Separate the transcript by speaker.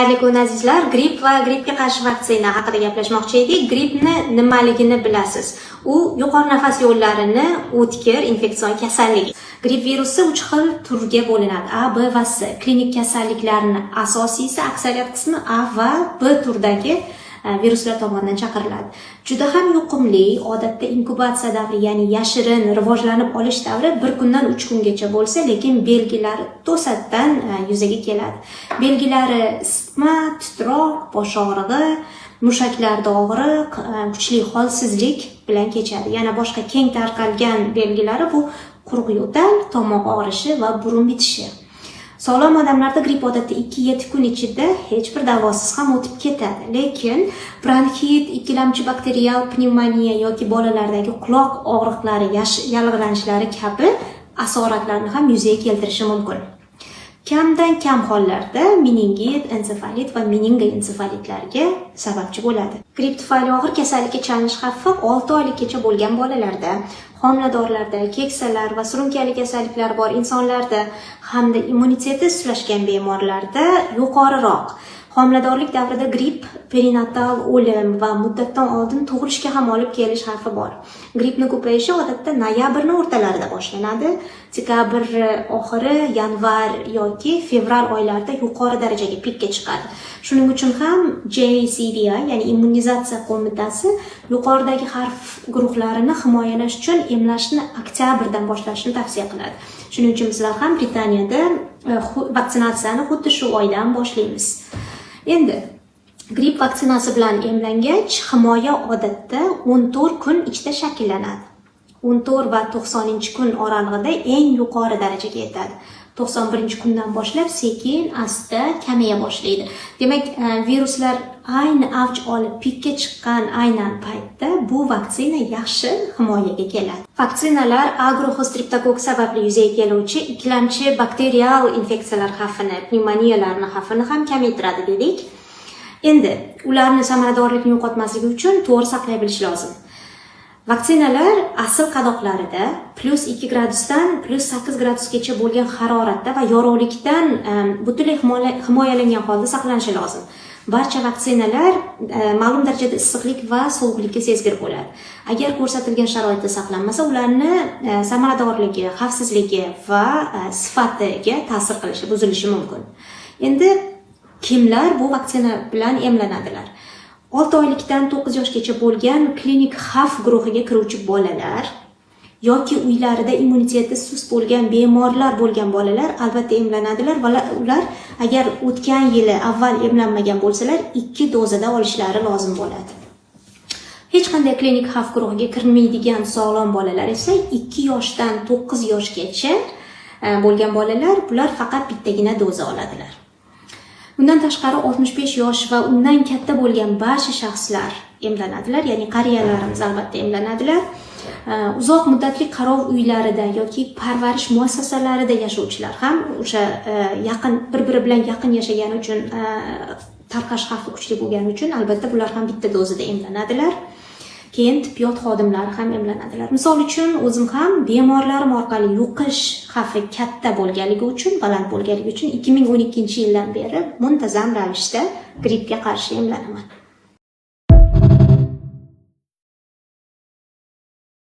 Speaker 1: Assalomu azizlar, gripp va grippga qarshi vaksina haqida gaplashmoqchi edik. Grippni nimaligini bilasiz. U yuqori nafas yo'llarini o'tkir infeksion kasallik. Gripp virusi 3 xil turga bo'linadi: A, B va C. Klinik kasalliklarning asosiysi aksariyat qismi A va B turdagi viruslar tomonidan chaqiriladi. Juda ham yuqumli, odatda inkubatsiya davri, ya'ni yashirin rivojlanib olish davri 1 kundan 3 kungacha bo'lsa, lekin belgilari to'satdan yuzaga keladi. Belgilari isitma, titroq, bosh og'rig'i, mushaklarda og'riq, kuchli holsizlik bilan kechadi. Yana boshqa keng tarqalgan belgilari bu quruq yo'tal, tomoq og'rishi va burun bitishi. Sog'lom odamlarda gripp odatda 2-7 kun ichida hech bir davosiz ham o'tib ketadi. Lekin bronxit, ikkilamchi bakterial pnevmoniya yoki bolalardagi quloq og'riqlari, yallig'lanishlari kabi asoratlarni ham yuzaga keltirishi mumkin. Kamdan kam hollarda meningit, ensefalit va meningoensefalitlarga sababchi bo'ladi. Gripp tufayli og'ir kasallikka chalinish xavfi 6 oylikgacha bo'lgan bolalarda, homiladorlarda, keksalar va surunkali kasalliklar bor insonlarda hamda immuniteti sustlashgan bemorlarda yuqoriroq. Homiladorlik davrida gripp perinatal o'lim va muddatdan oldin tug'ilishga ham olib kelish xavfi bor. Grippning ko'payishi odatda noyabrning o'rtalarida boshlanadi. Dekabr oxiri, yanvar yoki fevral oylarida yuqori darajaga pikka chiqadi. Shuning uchun ham JCVI, ya'ni immunizatsiya qo'mitasi yuqoridagi xavf guruhlarini himoyalash uchun emlashni oktyabrdan boshlashni tavsiya qiladi. Shuning uchun bizlar ham Britaniyada vaksinatsiyani xuddi shu oydan boshlaymiz. Endi gripp vaksinasi bilan emlangach, himoya odatda 14 kun ichida shakllanadi. 14 va 90-kun oralig'ida eng yuqori darajaga yetadi. 91-kundan boshlab sekin asta kamaya boshlaydi. Demak, viruslar ayni avj olib pikka chiqqan aynan paytda bu vaksina yaxshi himoyaga keladi. Vaksinalar agrostreptokok sababli yuzaga keluvchi ikkilamchi bakterial infeksiyalar xavfini, pnevmoniyalarning xavfini ham kamaytiradi dedik. Endi ularning samaradorligini yo'qotmasligi uchun to'g'ri saqlay bilish lozim. Vaksinalar asl qadoqlarida +2 gradusdan +8 gradusgacha bo'lgan haroratda va yorug'likdan butunlay himoyalangan holda saqlanishi lozim. Barcha vaksinalar ma'lum darajada issiqlik va sovuqlikka sezgir bo'ladi. Agar ko'rsatilgan sharoitda saqlanmasa, ularni samaradorligi, xavfsizligi va sifatiga ta'sir qilishi, buzilishi mumkin. Endi kimlar bu vaksina bilan emlanadilar? 6 oylikdan 9 yoshgacha bo'lgan klinik xavf guruhiga kiruvchi bolalar yoki uylarida immuniteti sust bo'lgan bemorlar bo'lgan bolalar albatta emlanadilar va ular agar o'tgan yili avval emlanmagan bo'lsalar 2 dozada olishlari lozim bo'ladi. Hech qanday klinik xavf guruhiga kirmaydigan sog'lom bolalar esa 2 yoshdan 9 yoshgacha bo'lgan bolalar, bular faqat bittagina doza oladilar. Bundan tashqari 65 yosh va undan katta bo'lgan barcha shaxslar emlanadilar, ya'ni qariyalarimiz albatta emlanadilar. Uzoq muddatli qarov uylarida yoki parvarish muassasalarida yashovchilar ham o'sha yaqin bir-biri bilan yaqin yashagani uchun tarqash xavfi kuchli bo'lgani uchun albatta bular ham bitta dozada emlanadilar. Keyin tibbiyot xodimlari ham emlanadilar. Misol uchun o'zim ham bemorlarim orqali yuqish xavfi katta bo'lganligi uchun, baland bo'lganligi uchun 2012-yildan beri muntazam ravishda grippga qarshi emlanaman.